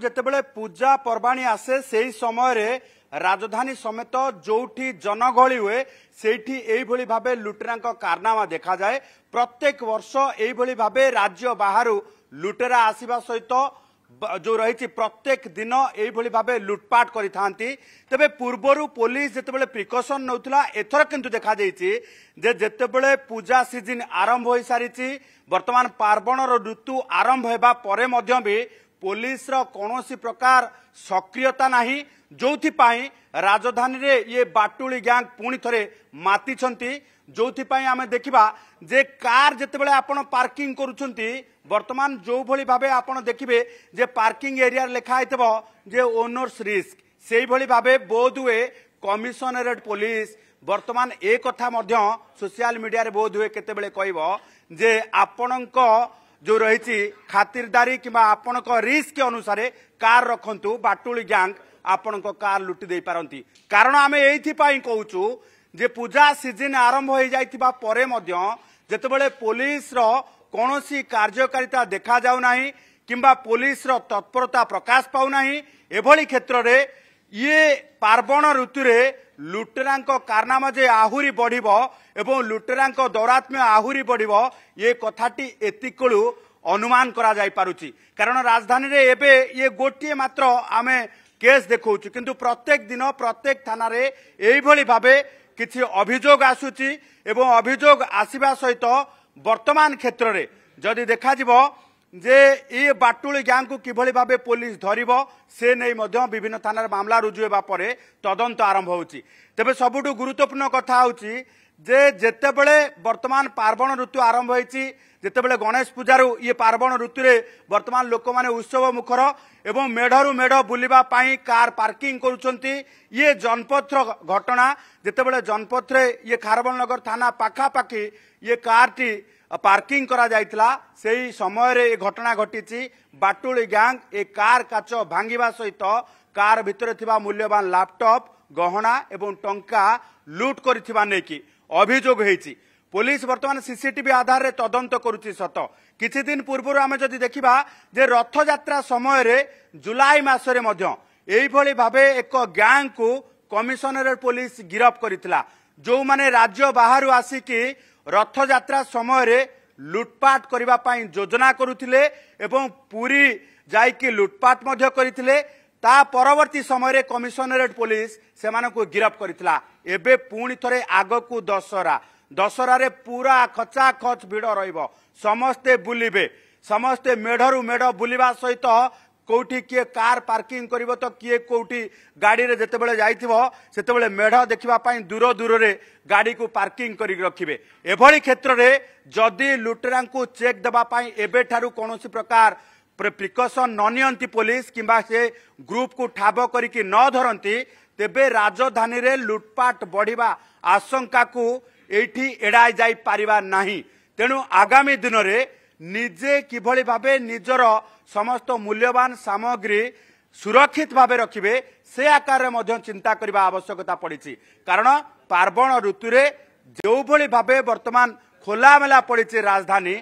जेतेबेले पूजा पर्वाणी आसे सेही समय रे राजधानी समेत जोठी जनगहली हुए सेठी एई भली भाबे लुटेरांक कारनामा देखा जाए। प्रत्येक वर्ष एई भली भाबे राज्य बाहरु लुटेरा आसीबा सहित जो रही प्रत्येक दिन एई भली भाबे लुटपाट करिथांती। तबे पूर्वरु पुलिस जेतेबेले प्रिकॉशन नउतला एथर किंतु देखा जायछि जे जेतेबेले पूजा सीजन आरंभ होई सारिछि, वर्तमान पार्वणर ऋतु आरंभ हेबा परे मध्य भी पुलिस रो कोनोसी प्रकार सक्रियता नाही, जोथि पाई राजधानी रे ये बाटुली गैंग पुणी थरे माती छंती। जोथि पाई आमे देखिबा जे कार जेतेबेले आपण पार्किंग करूछंती, वर्तमान जो भली भाबे आपण देखिबे जे पार्किंग एरिया लेखा आइतबो जे ओनर्स रिस्क, सेही भली भाबे बोध हुए कमिशनरेट पुलिस वर्तमान ए कथा मध्य सोशल मीडिया रे बोध हुए केतेबेले कहबो जे आपणक जो रही खातिरदारी कि आपणक रिस्क अनुसार कार रखंतु, बाटुली गैंग आपणक कार लुटि दे पारंती। कारण आमे एथि पई कहूचु जे पूजा सीजन आरंभ हो जाइतिबा परे मध्य जेतेबेले पुलिस रो कोनोसी कार्यकारिता देखा जाउ नाही किंबा पुलिस रो तत्परता प्रकाश पाउ नाही, एभली क्षेत्र रे ये पार्वण ऋतु रे लुटेरांक कारनामा जे आहुरी बढ़िबो एवं लुटेरांक दौरात्म्य आहुरी बढ़िबो ये कथाटी एतिकळु अनुमान करा जाय पारुची। कारण राजधानी रे एबे ये गोटिए मात्र आमे केस देखौछु, किंतु प्रत्येक दिन प्रत्येक थाना रे एई भली भाबे किछि अभियोग आसुची एवं अभियोग आसीबा सहित वर्तमान क्षेत्र रे जदि देखा जिवो जे ये बाटुली गैंग को किभली भाबे पुलिस धरिबो से नै मध्य विभिन्न थाना मामला रुजु हेबा परे तदंत आरंभ होउची। तबे सबुठु गुरुत्वपूर्ण कथा होउची जे जेतेबेले वर्तमान पार्वण ऋतु आरंभ होईची, जेतेबेले गणेश पूजारू ये पार्वण ऋतु रे वर्तमान लोक माने उत्सव मुखर एवं मेढरू मेढ बुलिबा पाई कार पार्किंग करूछंती। ये जनपथ घटना जेतेबेले जनपथ रे ये खारबल नगर थाना पाखा पाखी ये कारटी पार्किंग करा जाइतला, सेही समय रे ए घटना घटिची। बाटुली गैंग ए कार काच भांगिबा सहित कार भितरे थिबा मूल्यवान लैपटॉप गहना एवं टंका लूट करिथिबा नेकी अभियोग हेछि। पुलिस वर्तमान सीसीटीवी आधार रे तदंत करुछि सत। किछि दिन पूर्व आमे जदि देखिबा जे रथ यात्रा समय रे जुलाई मास रे मध्य एई भली भाबे एक गैंग को कमिशनरेट पुलिस गिरफ्त करितला, जो माने राज्य बाहरु आसिकी रथ यात्रा समय रे लुटपाट करिबा पाई योजना करुथिले एवं पूरी जाइकी लुटपाट मध्य करिथिले। ता परवर्ती समय रे कमिशनरेट पुलिस सेमानकु गिरफ्त करितला। एबे पुणी थरे आगकु दशहरा रे पूरा खचा खच भिड़ रहिबो, समस्ते बुलिबे, समस्ते मेढरू मेढ बुलिबा सहित कोठी किए कार पार्किंग करिवो तो किए कोठी गाड़ी रे जेतेबेले जाइथिबो सेतेबेले मेढ देखिबा पाई दूर दूर रे गाड़ी को पार्किंग करि रखिबे। एभली क्षेत्र रे जदि लुटेरांकु चेक देबा पाई एबे ठारू कोनोसी प्रकार प्रिकॉशन न नियंती पुलिस किंबा से ग्रुप को ठाब करिकि न धरंती, तेबे राजधानी रे लुटपाट बढ़िबा आशंका को एठी एड़ाई जाई पारिबा नाही। तेणु आगामी दिन रे निजे किभली भाबे निजर समस्त मूल्यवान सामग्री सुरक्षित भाबे रखिबे से आकार रे मध्य चिंता करबा आवश्यकता पड़िछि। कारण पार्वण ऋतु रे जो भली भाबे वर्तमान खोलामेला पड़िछि राजधानी,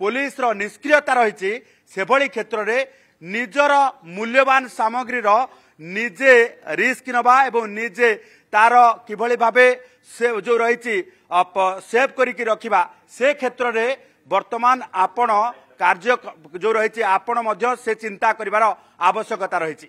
पुलिस रो निष्क्रियता रहिछि, से भली क्षेत्र रे निजर मूल्यवान सामग्री रो निजे रिस्क नबा एवं निजे तार किभली भाबे से जो रहिछि सेव करिकि रखिबा से क्षेत्र रे वर्तमान आपण कार्य जो रही आपण मध्य से चिंता करिवार आवश्यकता रही।